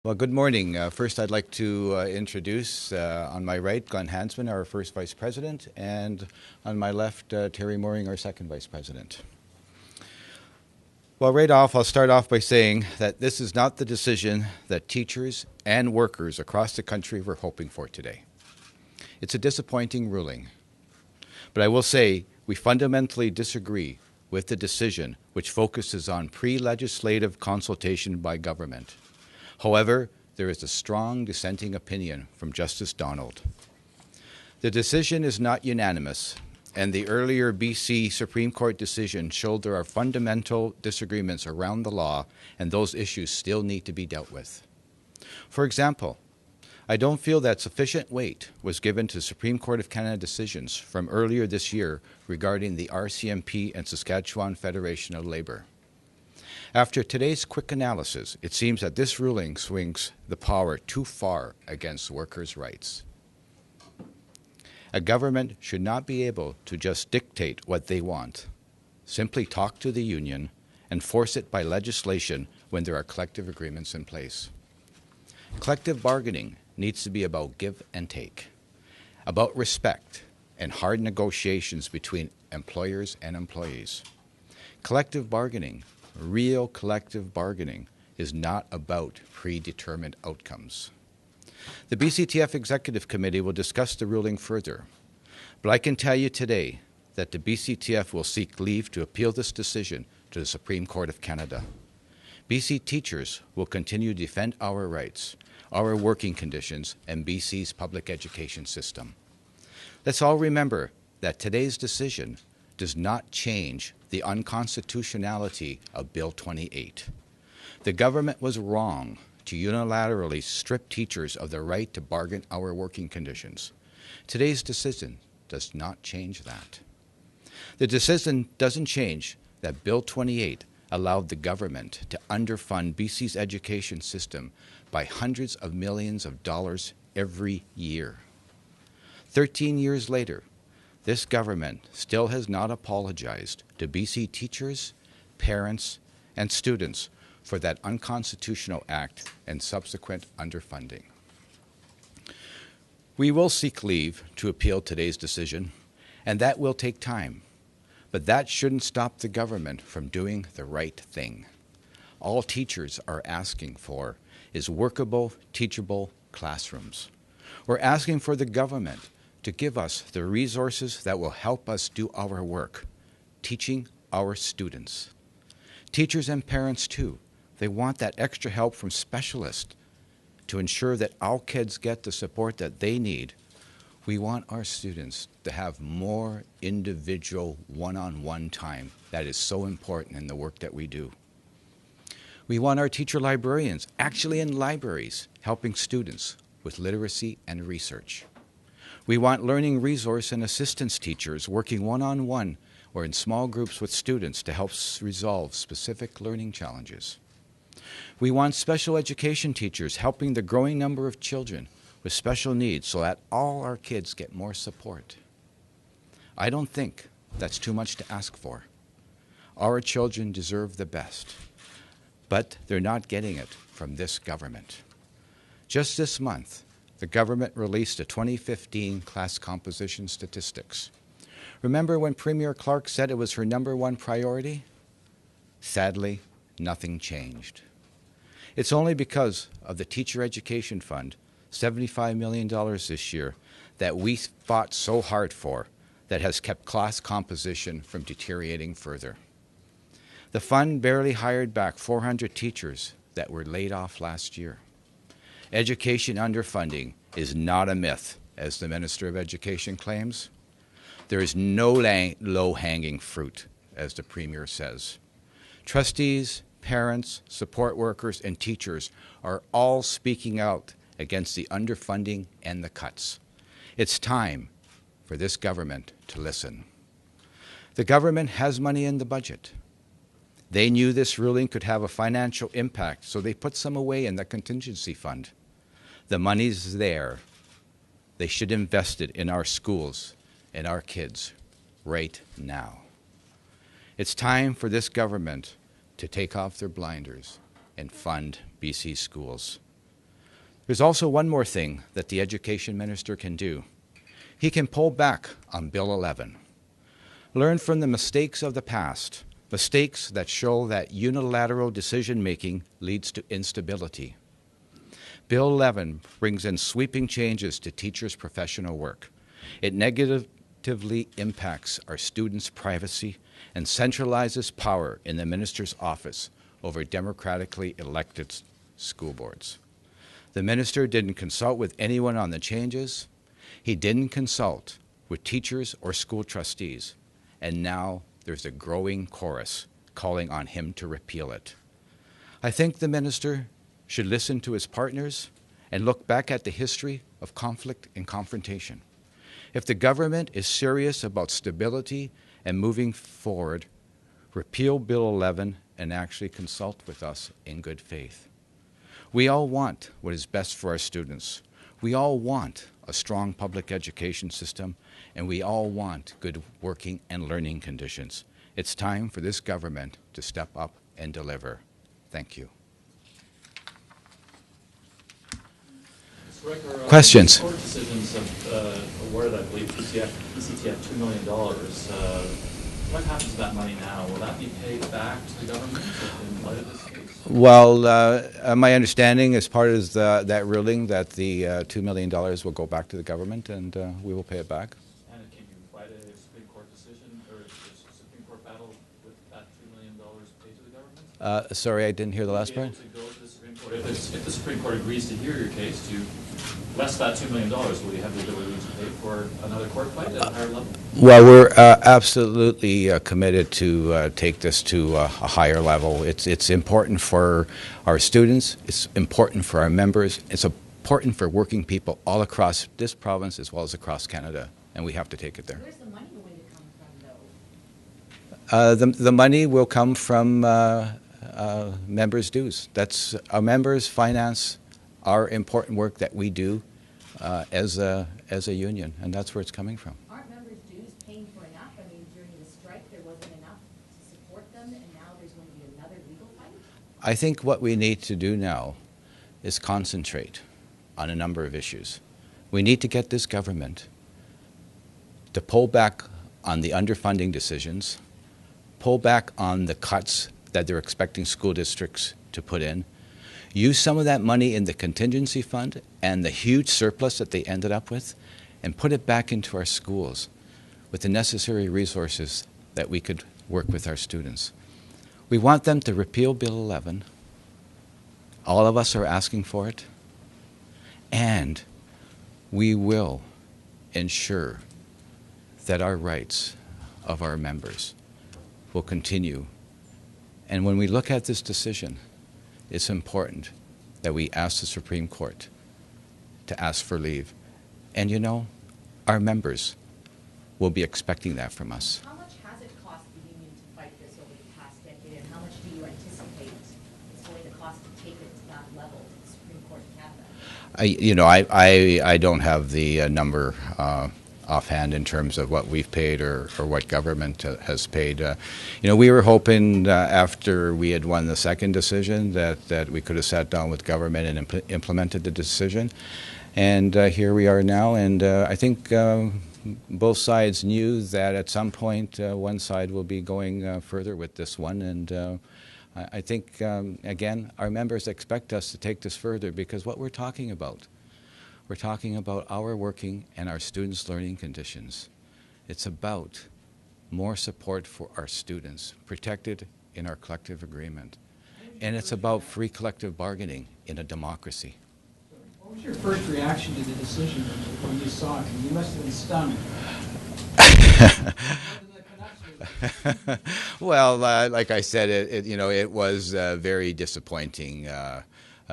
Well, good morning. First, I'd like to introduce on my right, Glenn Hansman, our first Vice President, and on my left, Terry Mooring, our second Vice President. Well, right off, I'll start off by saying that this is not the decision that teachers and workers across the country were hoping for today. It's a disappointing ruling. But I will say we fundamentally disagree with the decision which focuses on pre-legislative consultation by government. However, there is a strong dissenting opinion from Justice Donald. The decision is not unanimous, and the earlier BC Supreme Court decision showed there are fundamental disagreements around the law, and those issues still need to be dealt with. For example, I don't feel that sufficient weight was given to Supreme Court of Canada decisions from earlier this year regarding the RCMP and Saskatchewan Federation of Labour. After today's quick analysis, it seems that this ruling swings the power too far against workers' rights. A government should not be able to just dictate what they want, simply talk to the union, and force it by legislation when there are collective agreements in place. Collective bargaining needs to be about give and take, about respect and hard negotiations between employers and employees. Collective bargaining, real collective bargaining, is not about predetermined outcomes. The BCTF Executive Committee will discuss the ruling further, but I can tell you today that the BCTF will seek leave to appeal this decision to the Supreme Court of Canada. BC teachers will continue to defend our rights, our working conditions, and BC's public education system. Let's all remember that today's decision does not change the unconstitutionality of Bill 28. The government was wrong to unilaterally strip teachers of the right to bargain our working conditions. Today's decision does not change that. The decision doesn't change that Bill 28 allowed the government to underfund BC's education system by hundreds of millions of dollars every year. 13 years later, this government still has not apologized to BC teachers, parents, and students for that unconstitutional act and subsequent underfunding. We will seek leave to appeal today's decision, and that will take time. But that shouldn't stop the government from doing the right thing. All teachers are asking for is workable, teachable classrooms. We're asking for the government to give us the resources that will help us do our work, teaching our students. Teachers and parents too, they want that extra help from specialists to ensure that our kids get the support that they need. We want our students to have more individual one-on-one time that is so important in the work that we do. We want our teacher librarians actually in libraries helping students with literacy and research. We want learning resource and assistance teachers working one-on-one or in small groups with students to help resolve specific learning challenges. We want special education teachers helping the growing number of children with special needs so that all our kids get more support. I don't think that's too much to ask for. Our children deserve the best, but they're not getting it from this government. Just this month, the government released the 2015 class composition statistics. Remember when Premier Clark said it was her #1 priority? Sadly, nothing changed. It's only because of the Teacher Education Fund, $75 million this year, that we fought so hard for, that has kept class composition from deteriorating further. The fund barely hired back 400 teachers that were laid off last year. Education underfunding is not a myth, as the Minister of Education claims. There is no low-hanging fruit, as the Premier says. Trustees, parents, support workers, and teachers are all speaking out against the underfunding and the cuts. It's time for this government to listen. The government has money in the budget. They knew this ruling could have a financial impact, so they put some away in the contingency fund. The money's there. They should invest it in our schools and our kids right now. It's time for this government to take off their blinders and fund BC schools. There's also one more thing that the education minister can do. He can pull back on Bill 11. Learn from the mistakes of the past, mistakes that show that unilateral decision-making leads to instability. Bill 11 brings in sweeping changes to teachers' professional work. It negatively impacts our students' privacy and centralizes power in the minister's office over democratically elected school boards. The minister didn't consult with anyone on the changes. He didn't consult with teachers or school trustees. And now there's a growing chorus calling on him to repeal it. I think the minister should listen to his partners and look back at the history of conflict and confrontation. If the government is serious about stability and moving forward, repeal Bill 11 and actually consult with us in good faith. We all want what is best for our students. We all want a strong public education system, and we all want good working and learning conditions. It's time for this government to step up and deliver. Thank you. Questions? Court decisions have awarded, I believe, BCTF $2 million. What happens to that money now? Will that be paid back to the government in light of this case? Well, my understanding as part of that ruling that the $2 million will go back to the government and we will pay it back. And can you fight a Supreme Court decision or a Supreme Court battle with that $2 million paid to the government? Sorry, I didn't hear the last part. To go to the Supreme Court. If the Supreme Court agrees to hear your case, to less that $2 million, will you have the ability to pay for another court fight at a higher level? Well, we're absolutely committed to take this to a higher level. It's important for our students. It's important for our members. It's important for working people all across this province as well as across Canada, and we have to take it there. Where's the money going to come from, though? The money will come from members' dues. That's our members finance our important work that we do as a union, and that's where it's coming from. Aren't members' dues paying for enough? I mean, during the strike, there wasn't enough to support them, and now there's going to be another legal fight? I think what we need to do now is concentrate on a number of issues. We need to get this government to pull back on the underfunding decisions, pull back on the cuts that they're expecting school districts to put in, use some of that money in the contingency fund and the huge surplus that they ended up with, and put it back into our schools with the necessary resources that we could work with our students. We want them to repeal Bill 11. All of us are asking for it. And we will ensure that our rights of our members will continue. And when we look at this decision, it's important that we ask the Supreme Court to ask for leave. And you know, our members will be expecting that from us. How much has it cost the union to fight this over the past decade, and how much do you anticipate it's going to cost to take it to that level, to the Supreme Court of Canada? I don't have the number offhand in terms of what we've paid or what government has paid. We were hoping after we had won the second decision that we could have sat down with government and implemented the decision. And here we are now, and I think both sides knew that at some point one side will be going further with this one. And I think, again, our members expect us to take this further because what we're talking about our working and our students' learning conditions. It's about more support for our students, protected in our collective agreement. And it's about free collective bargaining in a democracy. What was your first reaction to the decision when you saw it? You must have been stunned. Well, like I said, it was a very disappointing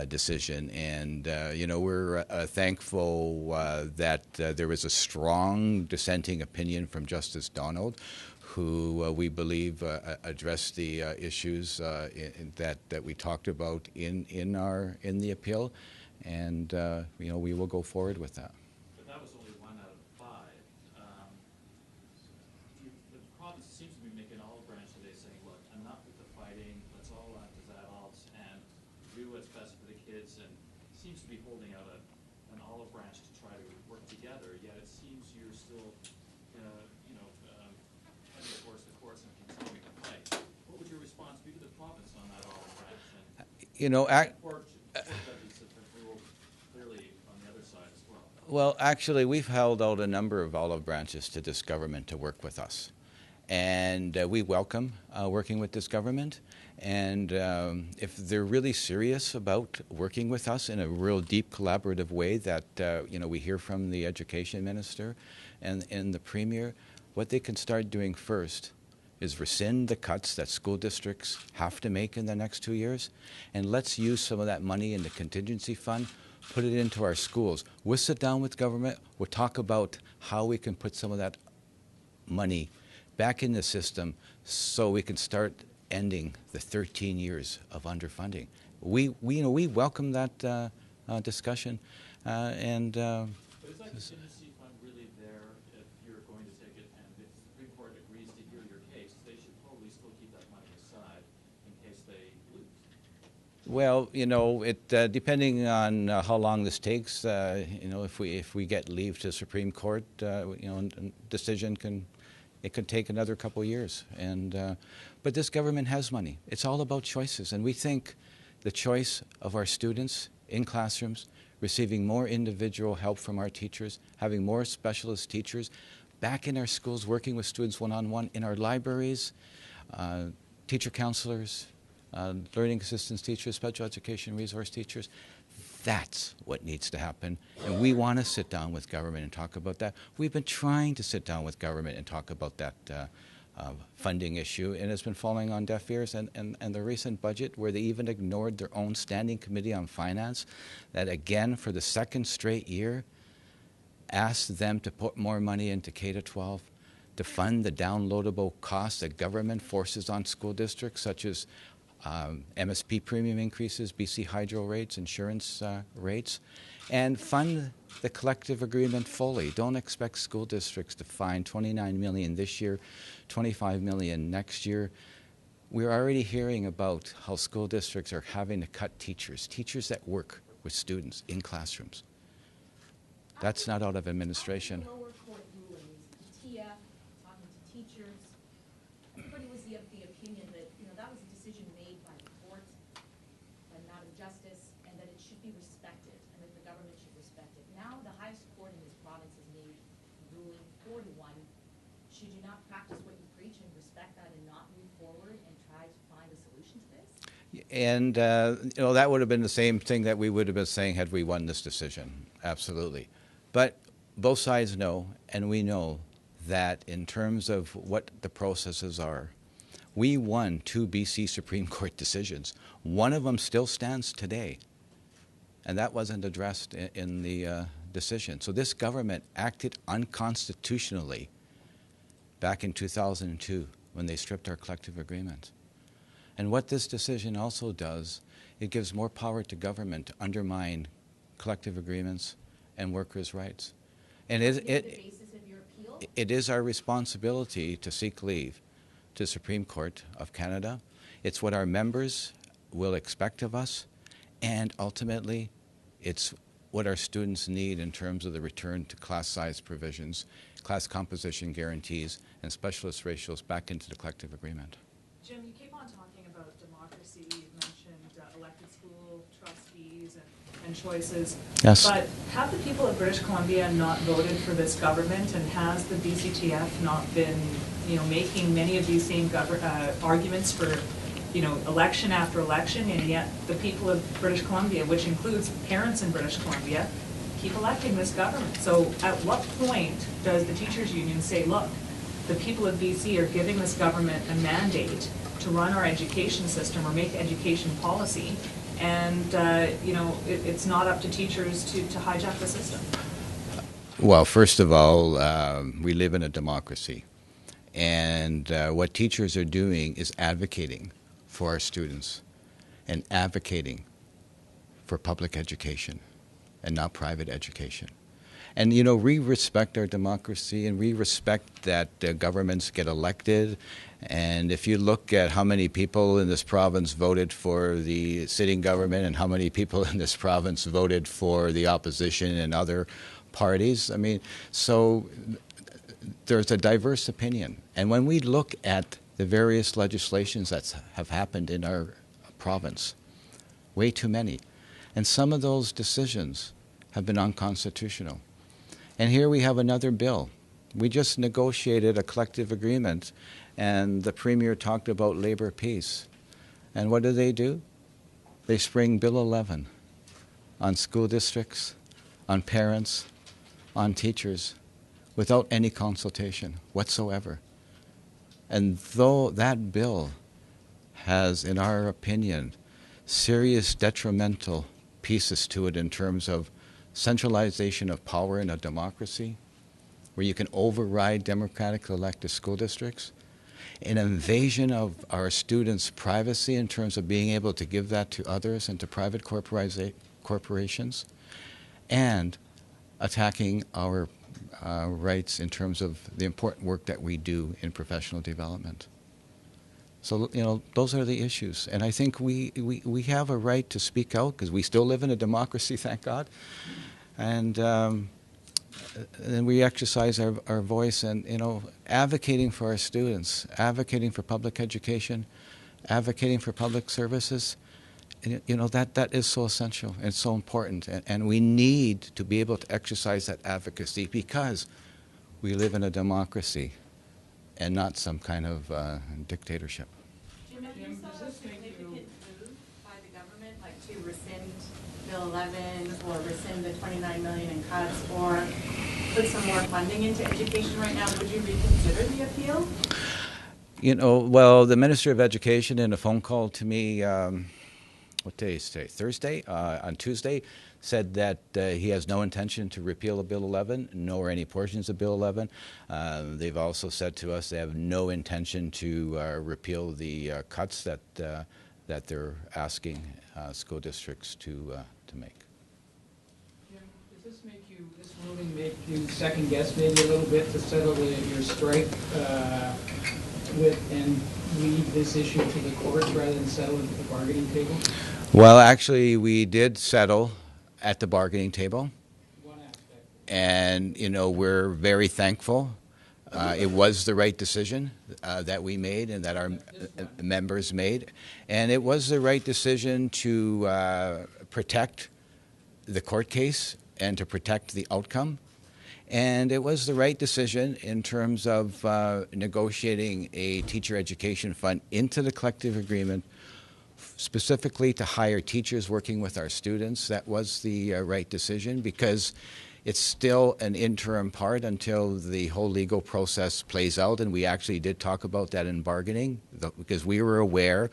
decision, and we're thankful that there was a strong dissenting opinion from Justice Donald, who we believe addressed the issues that we talked about in the appeal, and we will go forward with that. But that was only 1 out of 5. The province seems to be making all branch today saying, look, enough with the fighting, let's all act as adults and do what's best for the kids and seems to be holding out an olive branch to try to work together, yet it seems you're still, heading towards the courts and continuing to fight. What would your response be to the province on that olive branch? And court judges have ruled clearly on the other side as well. Well, actually, we've held out a number of olive branches to this government to work with us. And we welcome working with this government. And if they're really serious about working with us in a real deep collaborative way that we hear from the education minister and the premier, what they can start doing first is rescind the cuts that school districts have to make in the next 2 years, and let's use some of that money in the contingency fund, put it into our schools. We'll sit down with government, we'll talk about how we can put some of that money back in the system so we can start ending the 13 years of underfunding. We welcome that discussion, But is that contingency fund really there if you're going to take it, and if the Supreme Court agrees to hear your case, they should probably still keep that money aside in case they lose? Well, depending on how long this takes, if we get leave to Supreme Court, decision it could take another couple of years. But this government has money. It's all about choices, and we think the choice of our students in classrooms, receiving more individual help from our teachers, having more specialist teachers back in our schools, working with students one-on-one, in our libraries, teacher counselors, learning assistance teachers, special education resource teachers. That's what needs to happen, and we want to sit down with government and talk about that. We've been trying to sit down with government and talk about that funding issue, and it's been falling on deaf ears. And the recent budget, where they even ignored their own standing committee on finance, that again for the second straight year asked them to put more money into K-12 to fund the downloadable costs that government forces on school districts, such as MSP premium increases, BC hydro rates, insurance rates, and fund the collective agreement fully. Don't expect school districts to find $29 million this year, $25 million next year. We're already hearing about how school districts are having to cut teachers that work with students in classrooms. That's not out of administration. After the lower court rulings, the TF, talking to teachers, everybody was of the opinion that, that was a decision made by the court, by Madam Justice, and that it should be respected, and that the government should respect it. Now, the highest court in this province has made a ruling 4-1. Should you not practice what you preach and respect that and not move forward and try to find a solution to this? And, that would have been the same thing that we would have been saying had we won this decision. Absolutely. But both sides know, and we know, that in terms of what the processes are, we won 2 BC Supreme Court decisions. One of them still stands today, and that wasn't addressed in the decision. So this government acted unconstitutionally back in 2002 when they stripped our collective agreement. And what this decision also does, it gives more power to government to undermine collective agreements and workers' rights. And it is our responsibility to seek leave to the Supreme Court of Canada. It's what our members will expect of us, and ultimately it's what our students need in terms of the return to class size provisions, class composition guarantees, and specialist ratios back into the collective agreement. Jim, you keep on talking about democracy. You've mentioned elected school trustees and choices. Yes. But have the people of British Columbia not voted for this government, and has the BCTF not been, making many of these same arguments for, election after election, and yet the people of British Columbia, which includes parents in British Columbia, keep electing this government? So at what point does the teachers union say, look, the people of BC are giving this government a mandate to run our education system or make education policy, and it's not up to teachers to hijack the system? Well, first of all, we live in a democracy, and what teachers are doing is advocating for our students and advocating for public education and not private education. And, you know, we respect our democracy, and we respect that governments get elected. And if you look at how many people in this province voted for the sitting government and how many people in this province voted for the opposition and other parties, I mean, so there's a diverse opinion. And when we look at the various legislations that have happened in our province, way too many, and some of those decisions have been unconstitutional. And here we have another bill. We just negotiated a collective agreement, and the Premier talked about labor peace. And what do? They spring Bill 11 on school districts, on parents, on teachers, without any consultation whatsoever. And though that bill has, in our opinion, serious detrimental pieces to it in terms of centralization of power in a democracy, where you can override democratically elected school districts, an invasion of our students' privacy in terms of being able to give that to others and to private corporations, and attacking our rights in terms of the important work that we do in professional development. So, you know, those are the issues. And I think we have a right to speak out because we still live in a democracy, thank God. And we exercise our voice and, you know, advocating for our students, advocating for public education, advocating for public services. You know, that is so essential and so important. And we need to be able to exercise that advocacy because we live in a democracy and not some kind of dictatorship. Jim, have you saw a significant move by the government, like to rescind Bill 11 or rescind the 29 million in cuts or put some more funding into education right now? Would you reconsider the appeal? You know, well, the Minister of Education in a phone call to me, what day is today? Thursday? On Tuesday, said that he has no intention to repeal Bill 11, nor any portions of Bill 11. They've also said to us they have no intention to repeal the cuts that they're asking school districts to make. Jim, does this ruling make you second guess maybe a little bit to settle your strike with and leave this issue to the courts rather than settle it at the bargaining table? Well, actually, we did settle at the bargaining table. One aspect. And, you know, we're very thankful. It was the right decision that we made and that our members made. And it was the right decision to protect the court case and to protect the outcome. And it was the right decision in terms of negotiating a teacher education fund into the collective agreement specifically to hire teachers working with our students. That was the right decision because it's still an interim part until the whole legal process plays out, and we actually did talk about that in bargaining because we were aware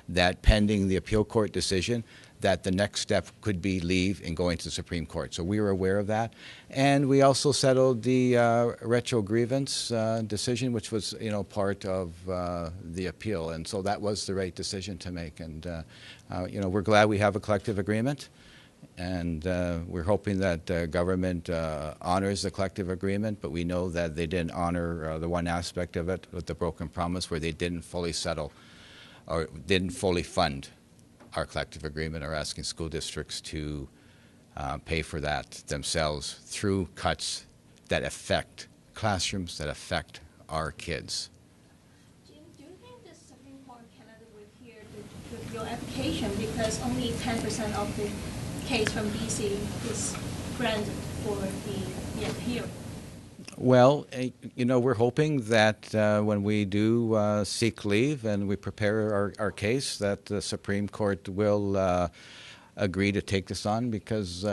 that pending the appeal court decision that the next step could be leave and going to the Supreme Court. So we were aware of that. And we also settled the retro grievance decision, which was, you know, part of the appeal. And so that was the right decision to make. And, you know, we're glad we have a collective agreement. And we're hoping that government honors the collective agreement, but we know that they didn't honor the one aspect of it with the broken promise where they didn't fully settle or didn't fully fund our collective agreement, or asking school districts to pay for that themselves through cuts that affect classrooms, that affect our kids. Jim, do you think the Supreme Court cannot rehear your application because only 10% of the case from BC is granted for the appeal? Well, you know, we're hoping that when we do seek leave and we prepare our case, that the Supreme Court will agree to take this on because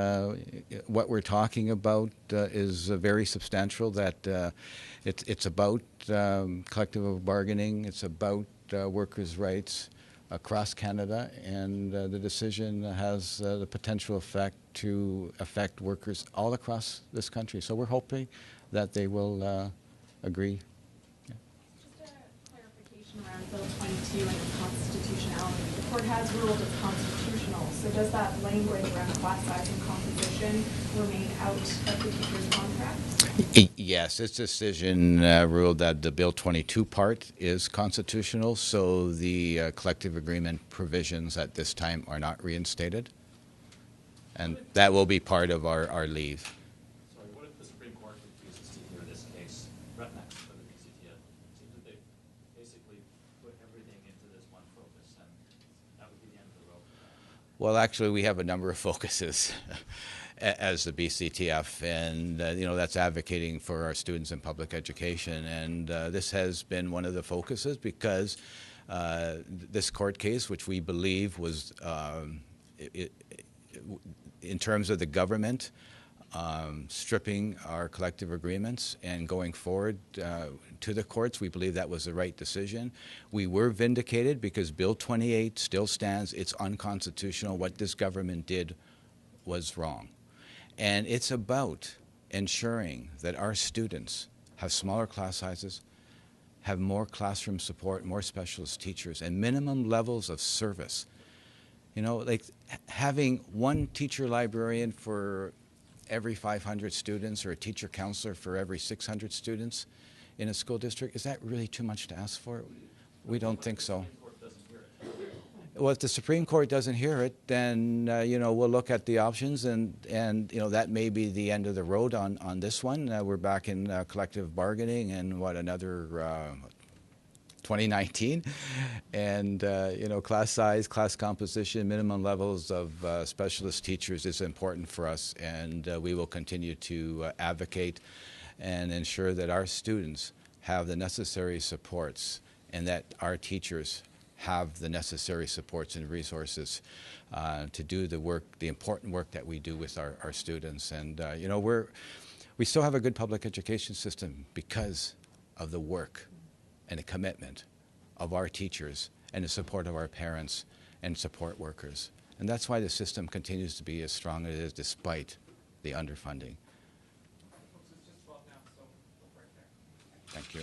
what we're talking about is very substantial, that it's about collective bargaining, it's about workers' rights across Canada, and the decision has the potential effect to affect workers all across this country. So we're hoping that they will agree. Yeah. Just a clarification around Bill 22 and its constitutionality. The court has ruled it's constitutional. So does that language around class size and composition remain out of the teacher's contract? Yes, this decision ruled that the Bill 22 part is constitutional, so the collective agreement provisions at this time are not reinstated. And that will be part of our leave. Sorry, what if the Supreme Court refuses to hear this case right next for the BCTF? It seems that they basically put everything into this one focus, and that would be the end of the road. Well, actually, we have a number of focuses as the BCTF, and that's advocating for our students in public education. And this has been one of the focuses because this court case, which we believe was, in terms of the government stripping our collective agreements and going forward to the courts, we believe that was the right decision. We were vindicated because Bill 28 still stands. It's unconstitutional. What this government did was wrong. And it's about ensuring that our students have smaller class sizes, have more classroom support, more specialist teachers, and minimum levels of service. Like having one teacher librarian for every 500 students or a teacher counselor for every 600 students in a school district, is that really too much to ask for? We don't think so. Well, if the Supreme Court doesn't hear it, then we'll look at the options, and that may be the end of the road on this one. We're back in collective bargaining, and another 2019, and class size, class composition, minimum levels of specialist teachers is important for us, and we will continue to advocate and ensure that our students have the necessary supports and that our teachers have the necessary supports and resources to do the work, the important work that we do with our students. And we still have a good public education system because of the work and the commitment of our teachers and the support of our parents and support workers. And that's why the system continues to be as strong as it is despite the underfunding. Folks, it's just 12 now, so right there. Thank you.